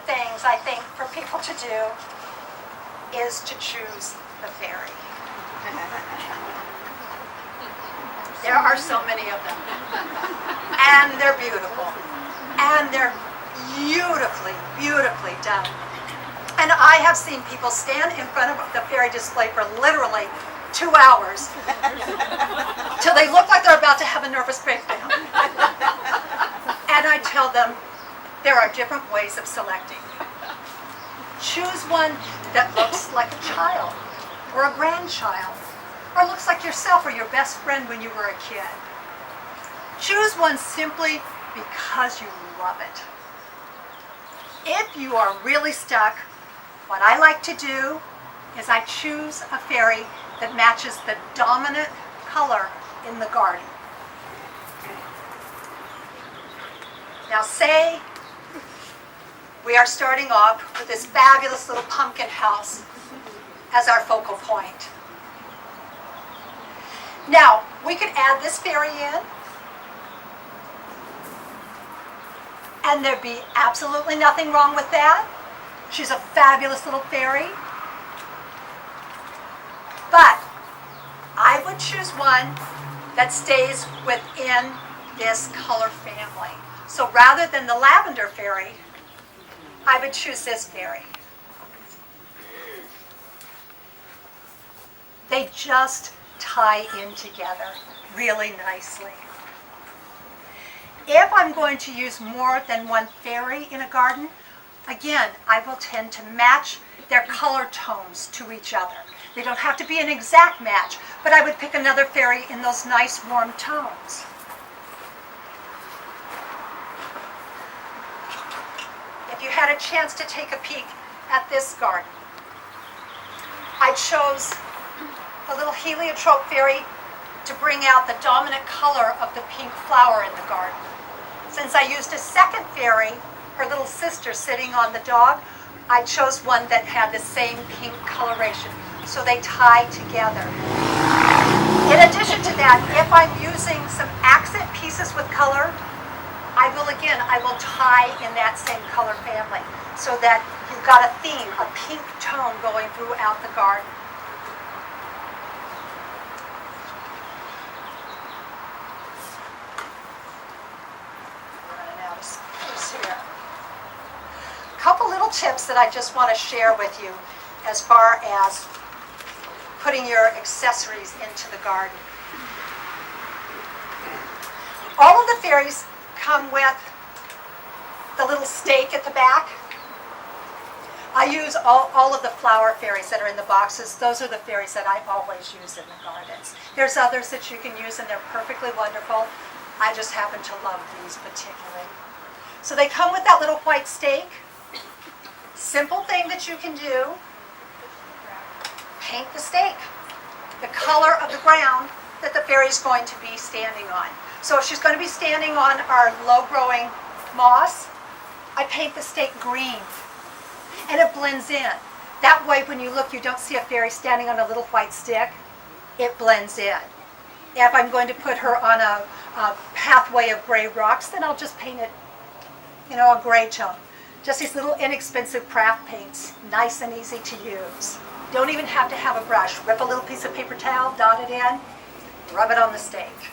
things I think for people to do is to choose the fairy. There are so many of them. And they're beautiful. And they're beautifully, beautifully done. And I have seen people stand in front of the fairy display for literally 2 hours till they look like they're about to have a nervous breakdown. And I tell them there are different ways of selecting. Choose one that looks like a child or a grandchild, or looks like yourself or your best friend when you were a kid. Choose one simply because you love it. If you are really stuck, what I like to do is I choose a fairy that matches the dominant color in the garden. Now say we are starting off with this fabulous little pumpkin house as our focal point. Now, we could add this fairy in, and there'd be absolutely nothing wrong with that. She's a fabulous little fairy. But I would choose one that stays within this color family. So rather than the lavender fairy, I would choose this fairy. They just tie in together really nicely. If I'm going to use more than one fairy in a garden, again, I will tend to match their color tones to each other. They don't have to be an exact match, but I would pick another fairy in those nice warm tones. If you had a chance to take a peek at this garden, I chose a little heliotrope fairy to bring out the dominant color of the pink flower in the garden. Since I used a second fairy, her little sister sitting on the dog, I chose one that had the same pink coloration, so they tie together. In addition to that, if I'm using some accent pieces with color, I will tie in that same color family so that you've got a theme, a pink tone going throughout the garden. Running out of space here. A couple little tips that I just want to share with you as far as putting your accessories into the garden. All of the fairies come with the little stake at the back. I use all of the flower fairies that are in the boxes. Those are the fairies that I always use in the gardens. There's others that you can use and they're perfectly wonderful. I just happen to love these particularly. So they come with that little white stake. Simple thing that you can do, paint the stake, the color of the ground that the fairy is going to be standing on. So if she's going to be standing on our low-growing moss, I paint the stake green, and it blends in. That way, when you look, you don't see a fairy standing on a little white stick. It blends in. If I'm going to put her on a pathway of gray rocks, then I'll just paint it, a gray tone. Just these little inexpensive craft paints, nice and easy to use. Don't even have to have a brush. Rip a little piece of paper towel, dot it in, rub it on the stake.